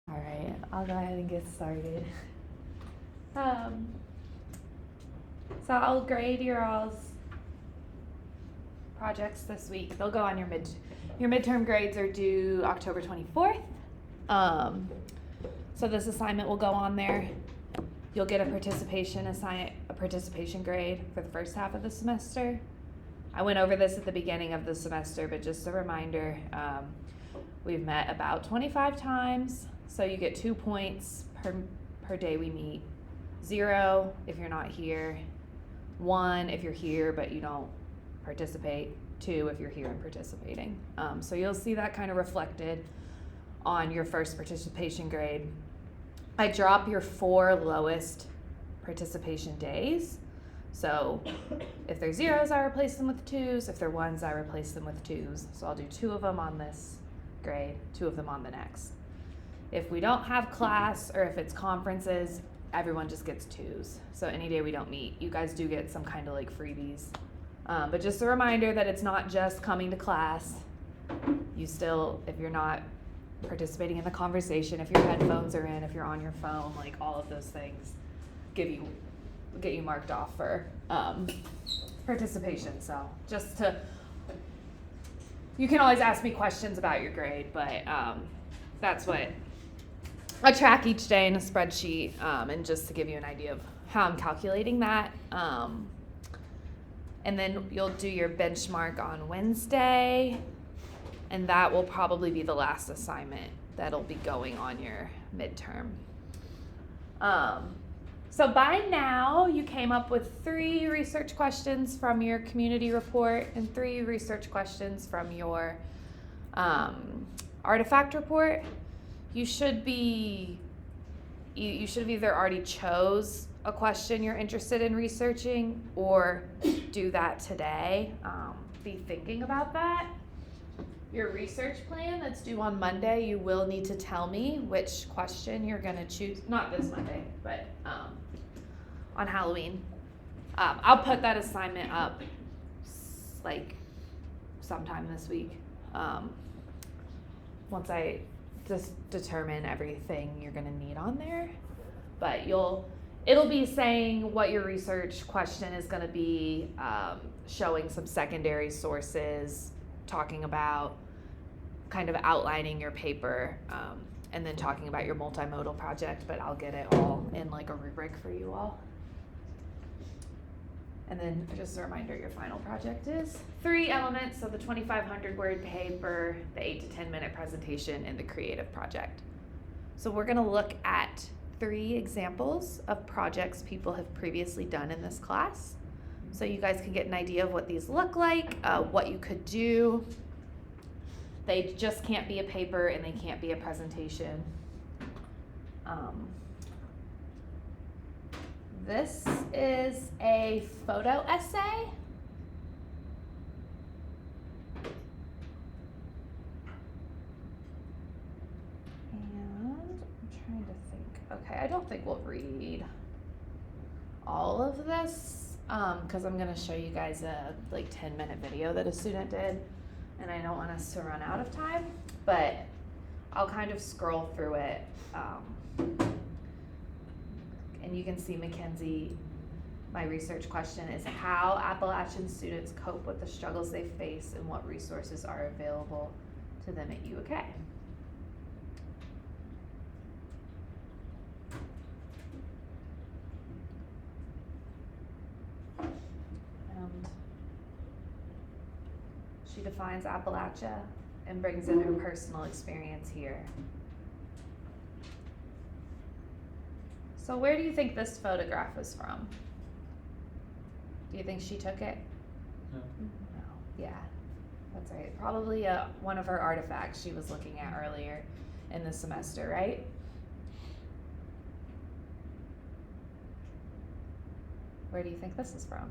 All right, I'll go ahead and get started. So I'll grade your all's projects this week. They'll go on your midterm grades are due October 24th. So this assignment will go on there. You'll get a participation grade for the first half of the semester. I went over this at the beginning of the semester, but just a reminder, we've met about 25 times, so you get 2 points per day we meet. 0 if you're not here. 1 if you're here but you don't participate. 2 if you're here and participating. So you'll see that kind of reflected on your first participation grade. I drop your 4 lowest participation days. So if they're 0s, I replace them with 2s. If they're 1s, I replace them with 2s. So I'll do 2 of them on this grade, 2 of them on the next. If we don't have class or if it's conferences, everyone just gets 2s. So any day we don't meet, you guys do get some kind of like freebies. But just a reminder that it's not just coming to class. You still, if you're not participating in the conversation, if your headphones are in, if you're on your phone, like all of those things get you marked off for participation. So just to, you can always ask me questions about your grade, but that's what I track each day in a spreadsheet, and just to give you an idea of how I'm calculating that. And then you'll do your benchmark on Wednesday, and that will probably be the last assignment that'll be going on your midterm. So by now, you came up with 3 research questions from your community report and 3 research questions from your artifact report. You should have either already chose a question you're interested in researching or do that today. Be thinking about that. Your research plan that's due on Monday, you will need to tell me which question you're going to choose. Not this Monday, but on Halloween. I'll put that assignment up like sometime this week. Once I just determine everything you're going to need on there. But it'll be saying what your research question is going to be, showing some secondary sources, talking about kind of outlining your paper, and then talking about your multimodal project, but I'll get it all in like a rubric for you all. And then just a reminder, your final project is 3 elements, so the 2,500 word paper, the 8 to 10 minute presentation, and the creative project. So we're gonna look at 3 examples of projects people have previously done in this class. So you guys can get an idea of what these look like, what you could do. They just can't be a paper and they can't be a presentation. This is a photo essay. And I'm trying to think. Okay, I don't think we'll read all of this because I'm going to show you guys a like 10-minute video that a student did, and I don't want us to run out of time, but I'll kind of scroll through it. And you can see Mackenzie, my research question is how Appalachian students cope with the struggles they face and what resources are available to them at UK. She defines Appalachia and brings in her personal experience here. So where do you think this photograph was from? Do you think she took it? No. No. Yeah, that's right. Probably one of her artifacts she was looking at earlier in the semester, right? Where do you think this is from?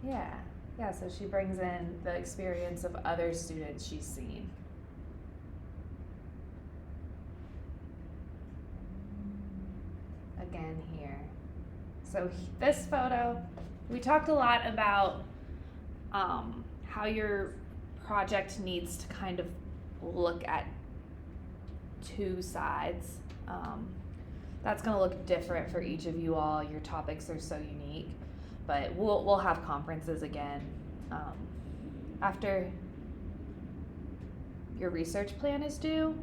Yeah, so she brings in the experience of other students she's seen. Again here. So this photo, we talked a lot about how your project needs to kind of look at two sides. That's gonna look different for each of you all. Your topics are so unique, but we'll have conferences again. After your research plan is due,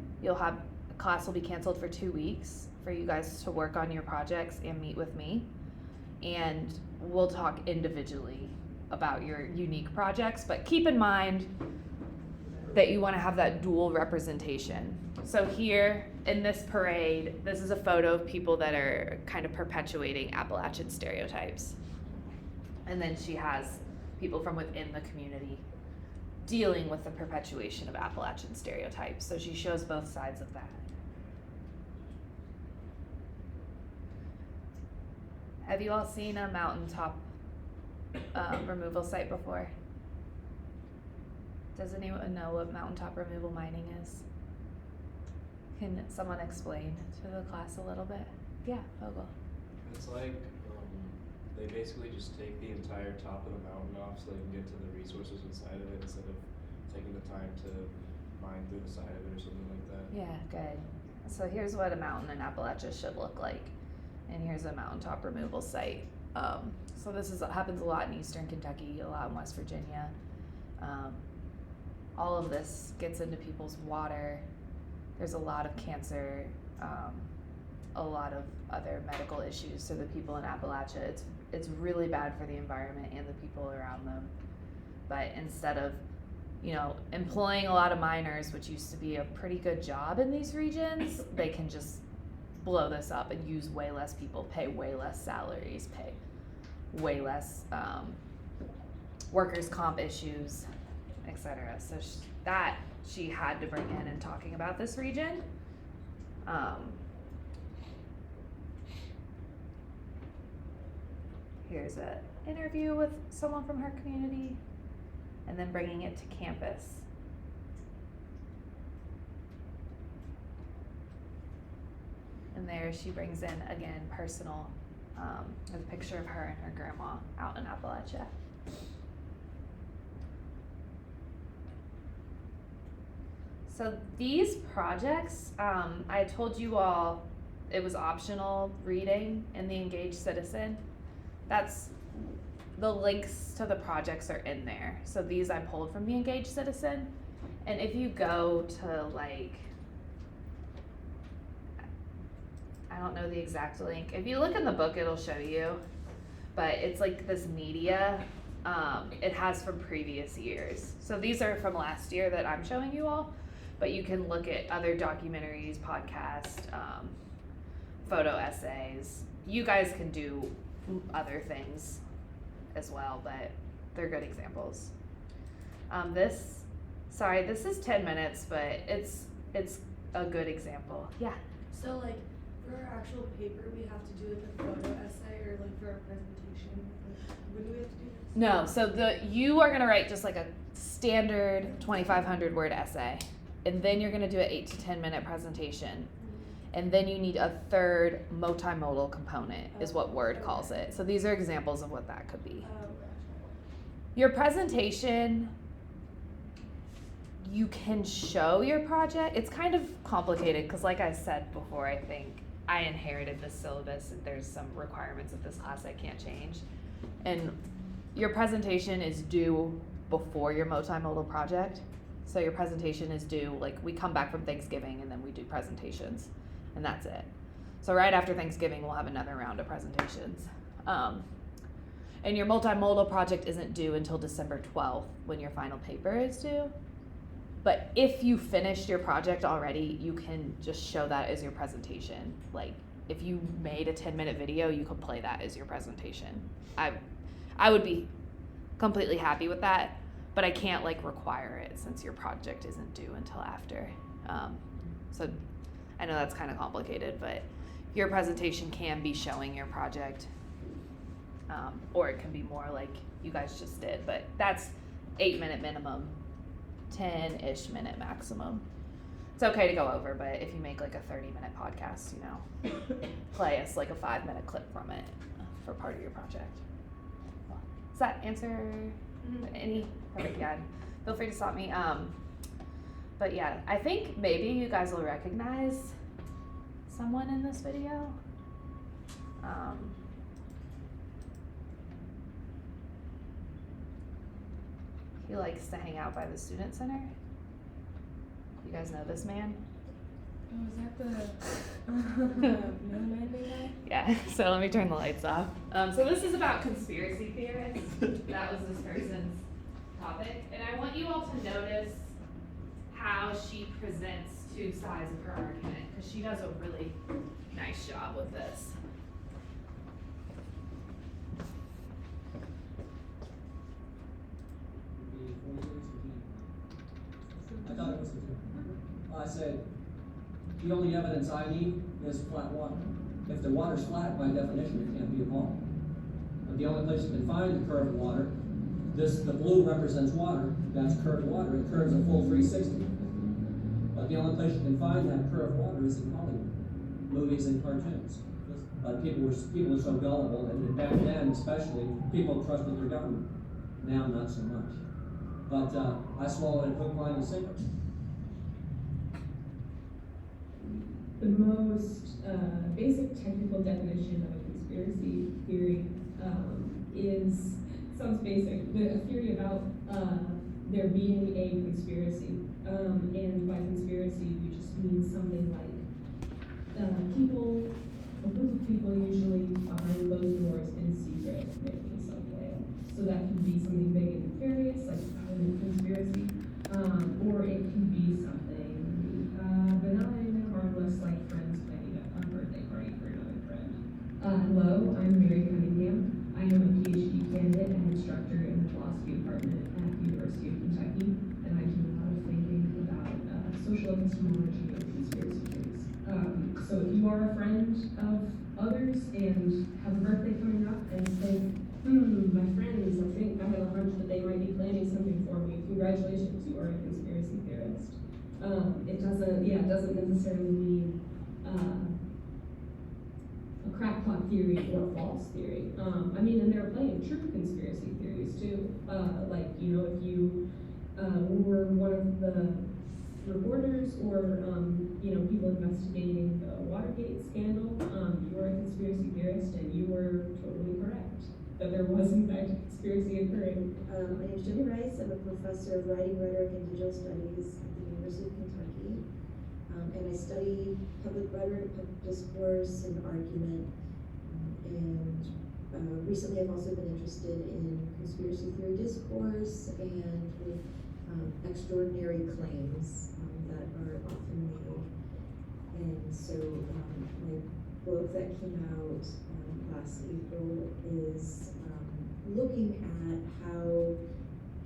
class will be canceled for 2 weeks for you guys to work on your projects and meet with me. And we'll talk individually about your unique projects, but keep in mind that you wanna have that dual representation. So here in this parade, this is a photo of people that are kind of perpetuating Appalachian stereotypes. And then she has people from within the community dealing with the perpetuation of Appalachian stereotypes. So she shows both sides of that. Have you all seen a mountaintop removal site before? Does anyone know what mountaintop removal mining is? Can someone explain to the class a little bit? Yeah, Vogel. It's like they basically just take the entire top of the mountain off so they can get to the resources inside of it instead of taking the time to mine through the side of it or something like that. Yeah, good. So here's what a mountain in Appalachia should look like. And here's a mountaintop removal site. So this happens a lot in eastern Kentucky, a lot in West Virginia. All of this gets into people's water. There's a lot of cancer, a lot of other medical issues to the people in Appalachia. It's really bad for the environment and the people around them. But instead of, employing a lot of miners, which used to be a pretty good job in these regions, they can just blow this up and use way less people, pay way less salaries, pay way less workers' comp issues, etc. So she had to bring in talking about this region. Here's an interview with someone from her community, and then bringing it to campus. And there she brings in, again, personal, a picture of her and her grandma out in Appalachia. So these projects, I told you all it was optional reading in the Engaged Citizen. That's the links to the projects are in there. So these I pulled from the Engaged Citizen. And if you go to I don't know the exact link. If you look in the book, it'll show you. But it's like this media. It has from previous years. So these are from last year that I'm showing you all. But you can look at other documentaries, podcasts, photo essays. You guys can do other things as well, but they're good examples. This is 10 minutes, but it's a good example. Yeah. So for our actual paper, we have to do a photo essay, or for our presentation, when do we have to do this? No, so you are gonna write just like a standard 2,500 word essay, and then you're gonna do an 8 to 10 minute presentation. And then you need a third multimodal component, is what Word calls it. So these are examples of what that could be. Your presentation, you can show your project. It's kind of complicated because, like I said before, I think I inherited this syllabus. There's some requirements of this class I can't change. And your presentation is due before your multimodal project. So your presentation is due, we come back from Thanksgiving and then we do presentations. And that's it. So right after Thanksgiving, we'll have another round of presentations. And your multimodal project isn't due until December 12th when your final paper is due. But if you finished your project already, you can just show that as your presentation. If you made a 10-minute video, you could play that as your presentation. I would be completely happy with that, but I can't require it since your project isn't due until after. So I know that's kind of complicated, but your presentation can be showing your project, or it can be more like you guys just did, but that's 8-minute minimum, 10-ish minute maximum. It's okay to go over, but if you make a 30-minute podcast, play us a 5-minute clip from it for part of your project. Does that answer any? Perfect, yeah. Feel free to stop me. But yeah, I think maybe you guys will recognize someone in this video. He likes to hang out by the student center. You guys know this man? Oh, is that the mailman guy? Yeah, so let me turn the lights off. So this is about conspiracy theorists. That was this person's topic. And I want you all to notice how she presents two sides of her argument, because she does a really nice job with this. I thought it was a two. I said, the only evidence I need is flat water. If the water's flat, by definition, it can't be a ball. But the only place you can find the curved water, the blue represents water, that's curved water, it curves a full 360. But the only place you can find that curved water is in Hollywood, movies and cartoons. But people are so gullible, and back then especially, people trusted their government. Now, not so much. But I swallowed it hook, line, and sinker. The most basic technical definition of a conspiracy theory sounds basic, but a theory about there being a conspiracy. And by conspiracy, we just mean something like a group of people usually behind closed doors in secret making some plan. So that can be something big and nefarious, like a government conspiracy, or it can be something benign and harmless, like friends planning a birthday party for another friend. Hello, I'm Mary Cunningham. I am a PhD candidate and instructor in the philosophy department at the University of Kentucky, and I do a lot of thinking about social epistemology and conspiracy theories. So if you are a friend of others and have a birthday coming up and think, my friends, I think I have a hunch that they might be planning something for me, congratulations, you are a conspiracy theorist. It doesn't necessarily mean a crackpot theory or a false theory. And there are plenty of true conspiracy theories too. If you were one of the reporters or, people investigating the Watergate scandal, you were a conspiracy theorist and you were totally correct that there was in fact a conspiracy occurring. My name is Jenny Rice. I'm a professor of writing, rhetoric, and digital studies at the University of Kentucky. And I study public rhetoric, public discourse, and argument. Recently I've also been interested in conspiracy theory discourse and with extraordinary claims that are often made. And so my book that came out last April is looking at how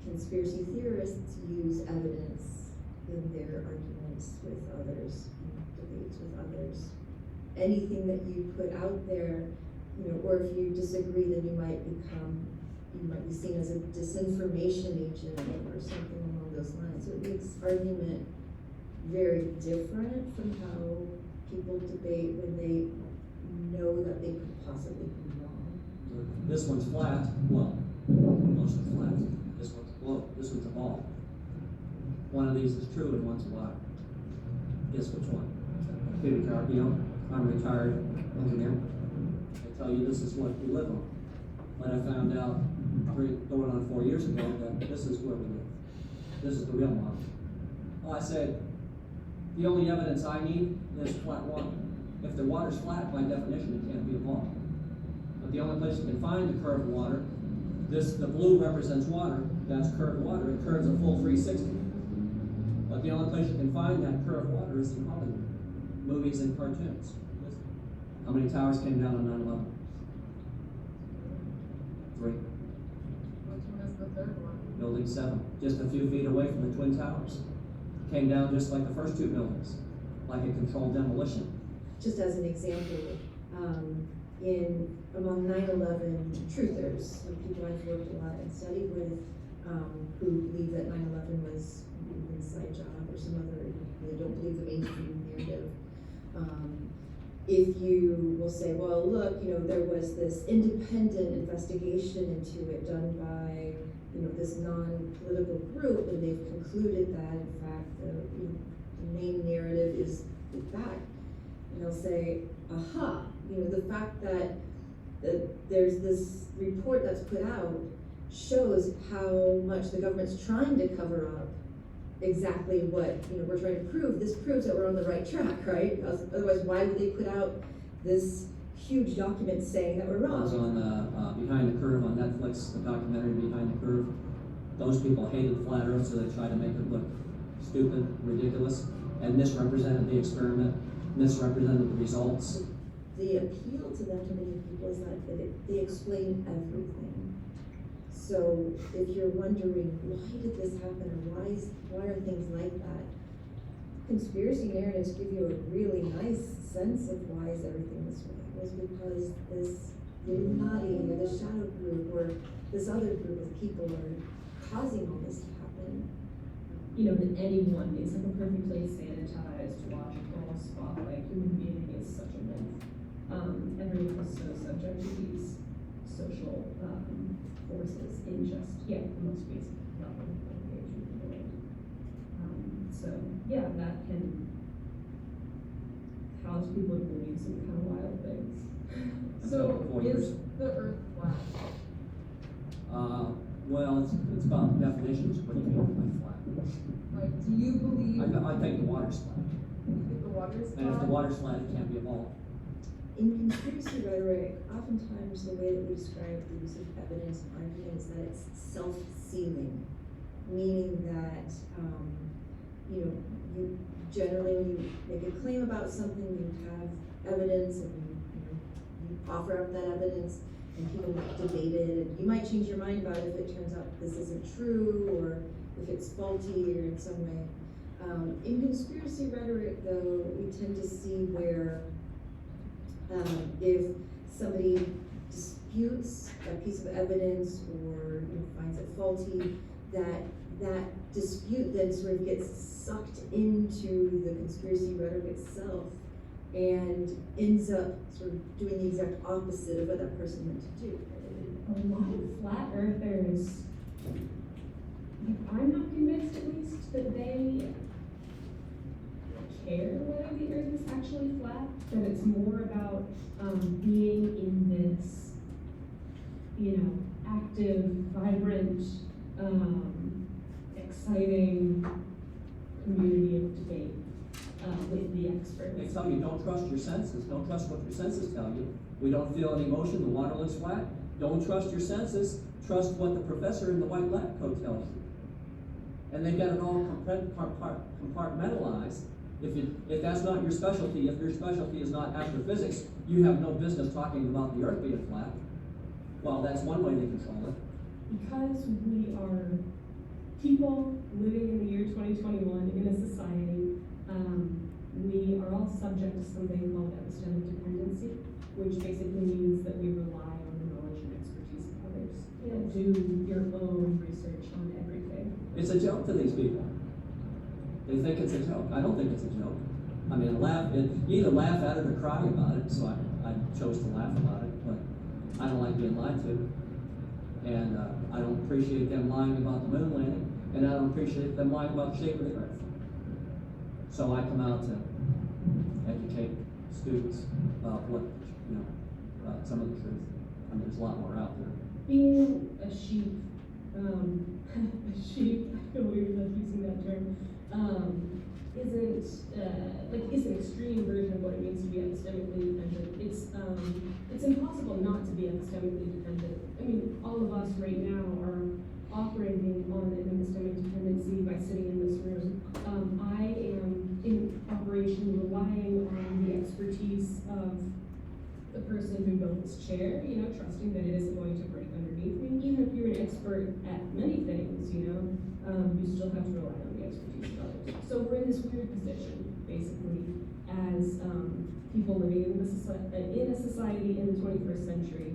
conspiracy theorists use evidence in their arguments with others, debates with others. Anything that you put out there, or if you disagree, then you might be seen as a disinformation agent or something along those lines. So it makes argument very different from how people debate when they know that they could possibly be wrong. This one's flat, well, most of it's flat. This one's low, this one's a ball. One of these is true and one's a lie. Guess which one? Peter Carpio, I'm a retired engineer. I tell you this is what we live on. But I found out going on 4 years ago that this is where we live. This is the real model. Well, I said, the only evidence I need is flat water. If the water's flat, by definition, it can't be a ball. But the only place you can find the curved water, the blue represents water, that's curved water, it curves a full 360. But the only place you can find that curved water is in Hollywood, movies and cartoons. How many towers came down on 9/11? 3. Which one is the third one? Building 7, just a few feet away from the Twin Towers. Came down just like the first 2 buildings, like a controlled demolition. Just as an example, among 9/11 truthers, some people I've worked a lot and studied with, who believe that 9/11 was an inside job or some other, they don't believe the mainstream narrative. If you will say, well, look, there was this independent investigation into it done by this non-political group, and they've concluded that, in fact, the main narrative is that, and they'll say, aha, the fact that there's this report that's put out shows how much the government's trying to cover up exactly what we're trying to prove. This proves that we're on the right track, right? Otherwise, why would they put out this huge document saying that we're wrong? I was on Behind the Curve on Netflix, the documentary Behind the Curve. Those people hated flat Earth, so they tried to make it look stupid, ridiculous, and misrepresented the experiment, misrepresented the results. The appeal to them, to many people, is that they explain everything. So if you're wondering, why did this happen, or why are things like that, conspiracy narratives give you a really nice sense of why is everything this way. It was because this Illuminati or this shadow group or this other group of people are causing all this to happen. That anyone is like a perfectly sanitized, logical, spotlight human being is such a myth. Everyone is so subject to these social forces in just, the most basic level of engagement in the world. So, that can cause people to believe some kind of wild things. So, is the Earth flat? Well, it's about definitions. What do you mean by flat? Like, do you believe I think the water's flat. if the water is flat? And if the water's flat, it can't be a ball. In conspiracy rhetoric, oftentimes the way that we describe the use of evidence and argument is that it's self-sealing, meaning that, you generally when you make a claim about something, you have evidence and you offer up that evidence and people might debate it, and you might change your mind about it if it turns out this isn't true or if it's faulty or in some way. In conspiracy rhetoric, though, we tend to see where if somebody disputes a piece of evidence or finds it faulty, that dispute then sort of gets sucked into the conspiracy rhetoric itself and ends up sort of doing the exact opposite of what that person meant to do. A lot of flat earthers, I'm not convinced at least that they care whether the earth is actually flat, that it's more about being in this, active, vibrant, exciting community of debate with the experts. They tell you don't trust your senses, don't trust what your senses tell you. We don't feel any emotion, the water looks flat. Don't trust your senses, trust what the professor in the white lab coat tells you. And they've got it all compartmentalized. If that's not your specialty, if your specialty is not astrophysics, you have no business talking about the earth being flat. Well, that's one way they control it. Because we are people living in the year 2021 in a society, we are all subject to something called epistemic dependency, which basically means that we rely on the knowledge and expertise of others. You don't do your own research on everything. It's a joke to these people. They think it's a joke. I don't think it's a joke. I mean, you either laugh at it or cry about it, so I chose to laugh about it, but I don't like being lied to. And I don't appreciate them lying about the moon landing, and I don't appreciate them lying about the shape of the earth. So I come out to educate students about what, some of the truth. I mean, there's a lot more out there. Being a sheep, a sheep, I feel weird like using that term, is an extreme version of what it means to be epistemically dependent. It's impossible not to be epistemically dependent. I mean, all of us right now are operating on an epistemic dependency by sitting in this room. I am in operation relying on the expertise of the person who built this chair, trusting that it isn't going to break underneath me. Even if you're an expert at many things, you still have to rely on the expertise of others. So we're in this weird position, basically, as people living in a society in the 21st century,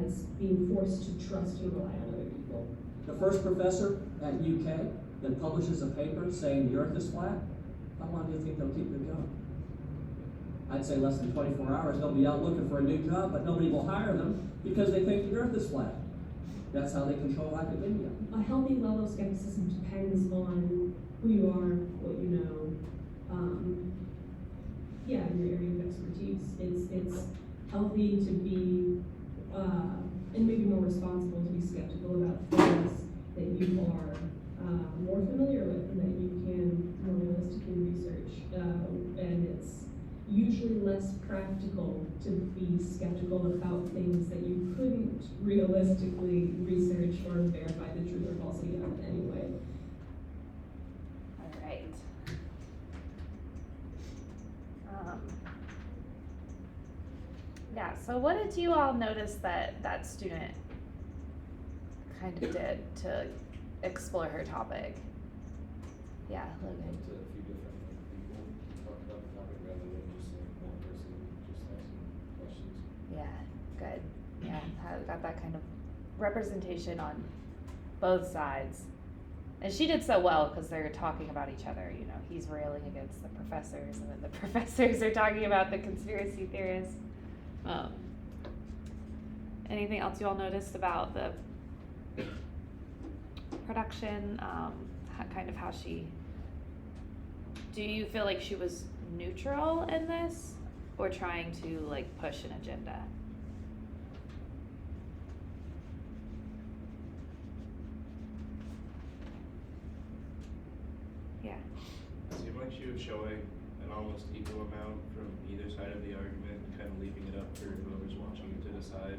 as being forced to trust and rely on other people. The first professor at UK that publishes a paper saying the earth is flat, how long do you think they'll keep their job? I'd say less than 24 hours. They'll be out looking for a new job, but nobody will hire them because they think the earth is flat. That's how they control academia. A healthy level of skepticism depends on who you are, what you know, yeah, in your area of expertise. It's healthy to be, and maybe more responsible to be skeptical about things that you are more familiar with and that you can more realistically research. And it's usually less practical to be skeptical about things that you couldn't realistically research or verify the truth or falsity of anyway. All right. Yeah, so what did you all notice that student kind of did to explore her topic? Yeah, Logan. Went to a few different people, talked about the topic rather than just like one person just asking questions. Yeah, good. Yeah, got that kind of representation on both sides. And she did so well because they're talking about each other, you know, he's railing against the professors and then the professors are talking about the conspiracy theorists. Anything else you all noticed about the production, kind of how she, do you feel like she was neutral in this or trying to like push an agenda? Yeah. It seemed like she was showing an almost equal amount from either side of the argument and kind of leaving it up for whoever's watching it to decide.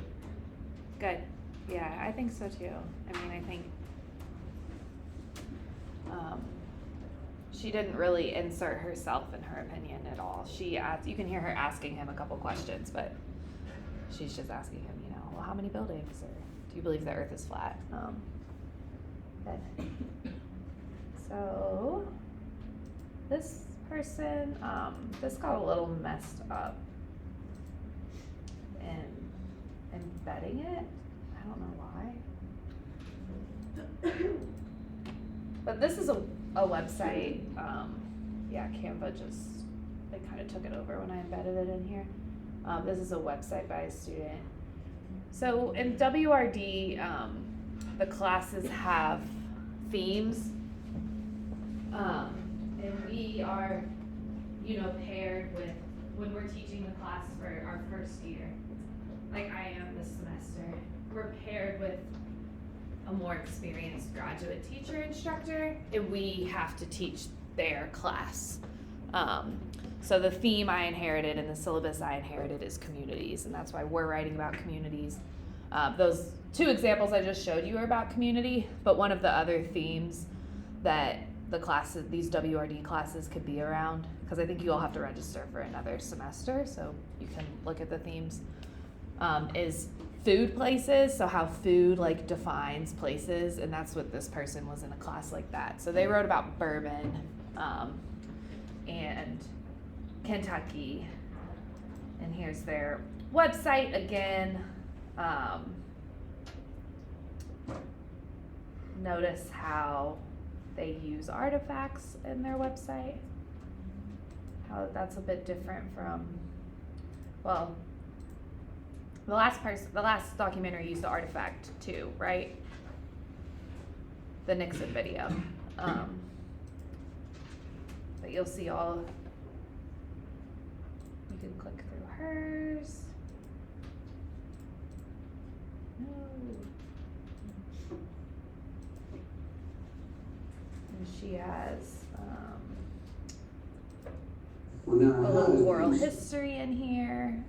Good. Yeah, I think so too. I mean, I think she didn't really insert herself in her opinion at all. She asked, you can hear her asking him a couple questions, but she's just asking him, you know, well, how many buildings, or do you believe the earth is flat? Good. So this person, this got a little messed up in embedding it. I don't know why. But this is a website. Yeah, Canva they kind of took it over when I embedded it in here. This is a website by a student. So in WRD, the classes have themes. And we are, you know, paired with, when we're teaching the class for our first year, like I am this semester, we're paired with a more experienced graduate teacher instructor, and we have to teach their class. So the theme I inherited and the syllabus I inherited is communities, and that's why we're writing about communities. Those two examples I just showed you are about community, but one of the other themes that the classes, these WRD classes could be around, because I think you all have to register for another semester, so you can look at the themes, is food places, so how food like defines places, and that's what this person was in a class like that. So they wrote about bourbon and Kentucky, and here's their website again. Notice how they use artifacts in their website, how that's a bit different from, well, the last documentary used the artifact too, right? The Nixon video. But you'll see all, you can click through hers. No. And she has a little oral history in here.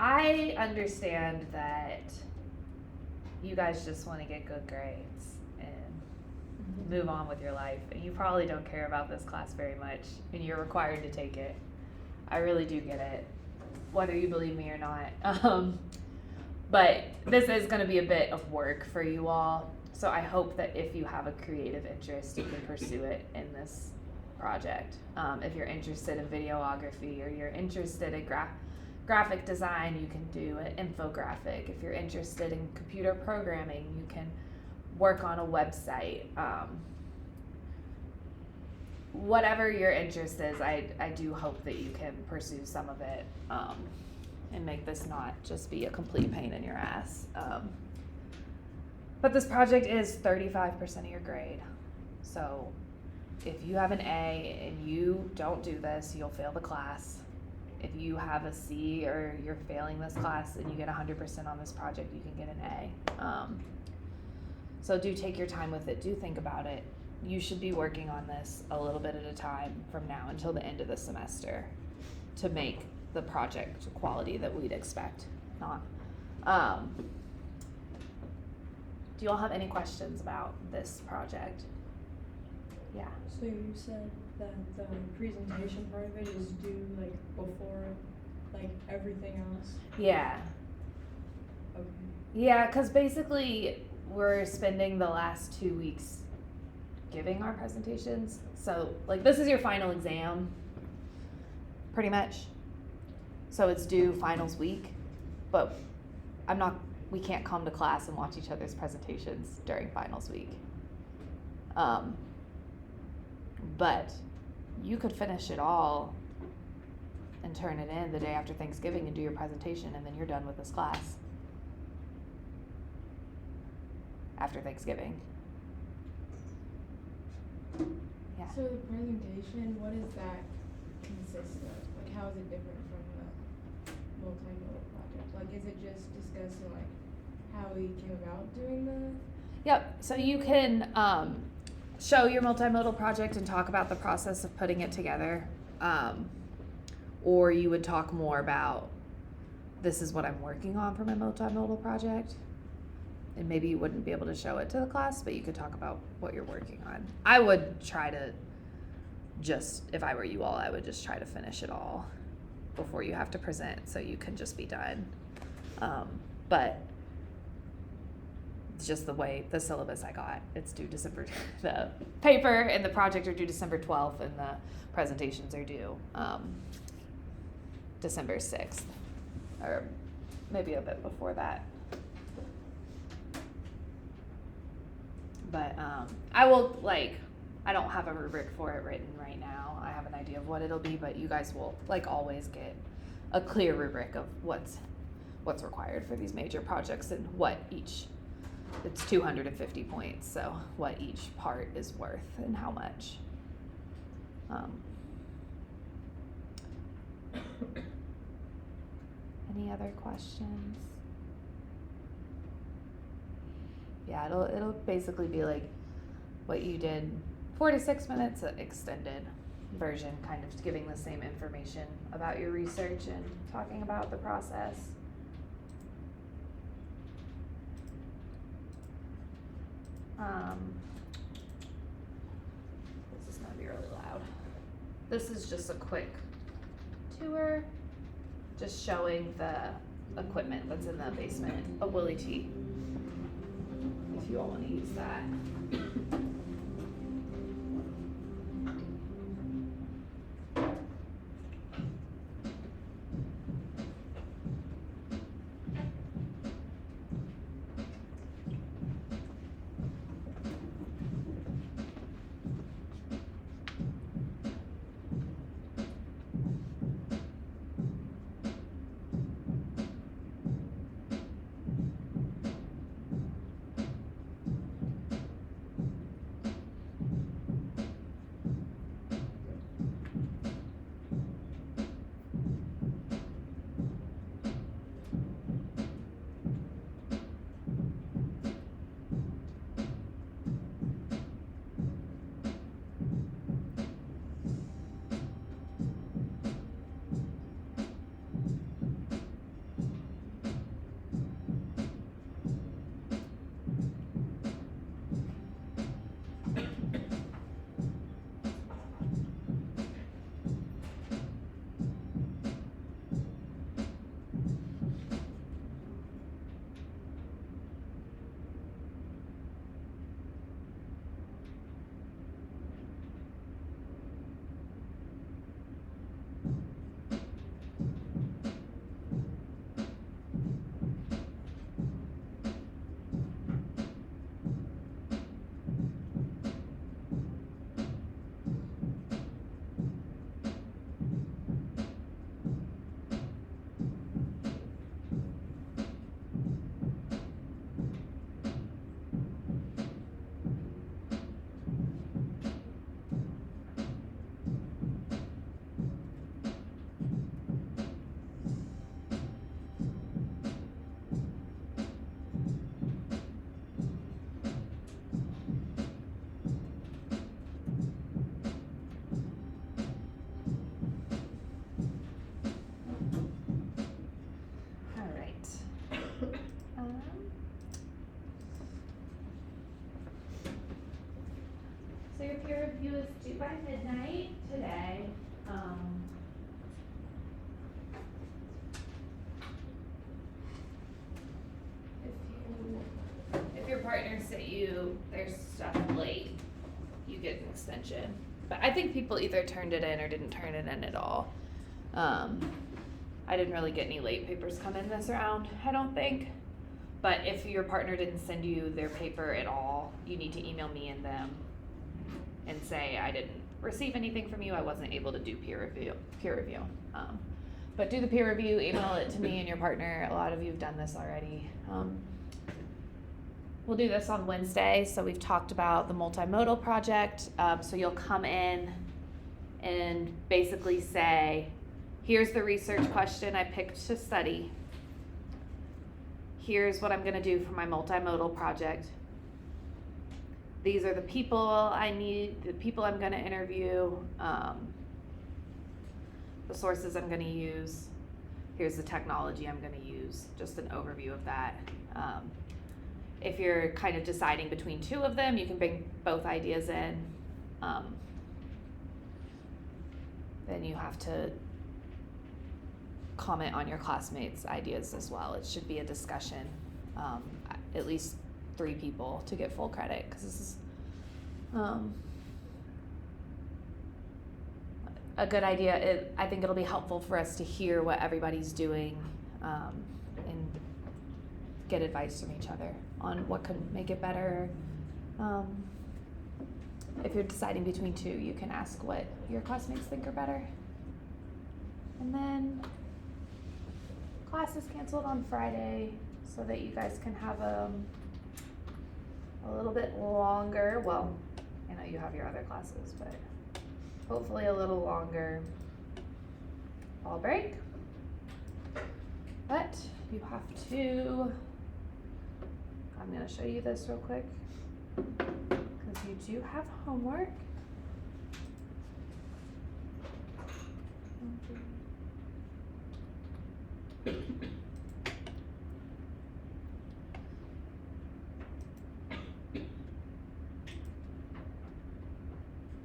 I understand that you guys just want to get good grades and move on with your life, and you probably don't care about this class very much, and you're required to take it. I really do get it, whether you believe me or not. But this is going to be a bit of work for you all, so I hope that if you have a creative interest, you can pursue it in this project. If you're interested in videography, or you're interested in graphic design, you can do an infographic. If you're interested in computer programming, you can work on a website. Whatever your interest is, I do hope that you can pursue some of it. and make this not just be a complete pain in your ass. But this project is 35% of your grade. So if you have an A and you don't do this, you'll fail the class. If you have a C or you're failing this class and you get 100% on this project, you can get an A. So do take your time with it. Do think about it. You should be working on this a little bit at a time from now until the end of the semester to make the project quality that we'd expect. Not. Do you all have any questions about this project? Yeah. So you said that the presentation part of it is due like before like everything else? Yeah. Okay. Yeah, because basically we're spending the last 2 weeks giving our presentations. So like this is your final exam, pretty much. So it's due finals week, but we can't come to class and watch each other's presentations during finals week. But you could finish it all and turn it in the day after Thanksgiving and do your presentation, and then you're done with this class after Thanksgiving. Yeah. So the presentation, what does that consist of? Like, how is it different from the multimodal project? Like, is it just discussing like how we came about doing the? Yep. So you can show your multimodal project and talk about the process of putting it together. Or you would talk more about, this is what I'm working on for my multimodal project. And maybe you wouldn't be able to show it to the class, but you could talk about what you're working on. I would try to if I were you all, I would just try to finish it all before you have to present so you can just be done. But it's just the way the syllabus I got. It's due December, the paper and the project are due December 12th and the presentations are due December 6th, or maybe a bit before that. But I don't have a rubric for it written right now. I have an idea of what it'll be, but you guys will, like always, get a clear rubric of what's required for these major projects and what each, it's 250 points, so what each part is worth and how much. Any other questions? Yeah, it'll basically be like what you did, 4 to 6 minutes extended version, kind of giving the same information about your research and talking about the process. This is gonna be really loud. This is just a quick tour, just showing the equipment that's in the basement of Willie T. If you all want to use that. today, if your partner sent you their stuff late, you get an extension. But I think people either turned it in or didn't turn it in at all. I didn't really get any late papers come in this round, I don't think. But if your partner didn't send you their paper at all, you need to email me and them and say, I didn't receive anything from you, I wasn't able to do peer review. But do the peer review, email it to me and your partner. A lot of you have done this already. We'll do this on Wednesday, so we've talked about the multimodal project. So you'll come in and basically say, here's the research question I picked to study. Here's what I'm gonna do for my multimodal project. These are the people I need, the people I'm gonna interview, the sources I'm gonna use. Here's the technology I'm gonna use, just an overview of that. If you're kind of deciding between two of them, you can bring both ideas in. Then you have to comment on your classmates' ideas as well. It should be a discussion, at least 3 people to get full credit, because this is a good idea. I think it'll be helpful for us to hear what everybody's doing and get advice from each other on what could make it better. If you're deciding between 2, you can ask what your classmates think are better. And then class is canceled on Friday so that you guys can have a little bit longer, well, I know you have your other classes, but hopefully a little longer fall break. But you have to, I'm gonna show you this real quick, because you do have homework.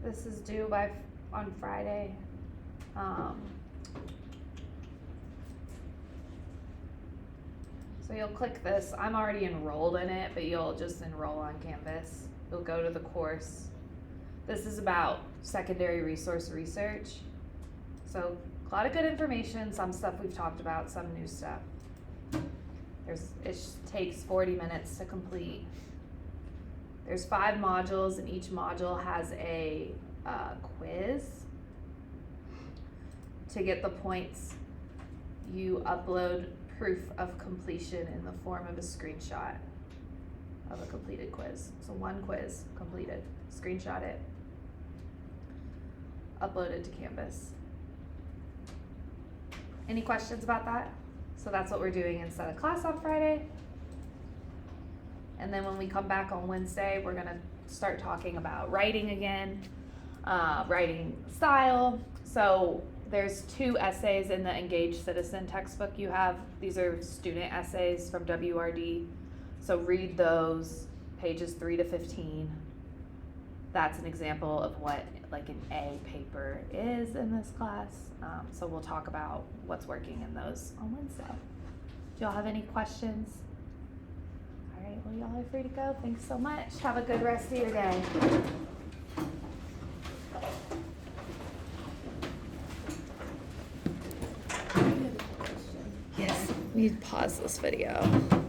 This is due on Friday. So you'll click this. I'm already enrolled in it, but you'll just enroll on Canvas. You'll go to the course. This is about secondary resource research. So a lot of good information, some stuff we've talked about, some new stuff. It takes 40 minutes to complete. There's 5 modules, and each module has a quiz. To get the points, you upload proof of completion in the form of a screenshot of a completed quiz. So 1 quiz completed, screenshot it, upload it to Canvas. Any questions about that? So that's what we're doing instead of class on Friday. And then when we come back on Wednesday, we're gonna start talking about writing again, writing style. So there's 2 essays in the Engaged Citizen textbook you have. These are student essays from WRD. So read those, pages 3 to 15. That's an example of what like an A paper is in this class. So we'll talk about what's working in those on Wednesday. Do y'all have any questions? All right, well, y'all are free to go. Thanks so much. Have a good rest of your day. Yes, we pause this video.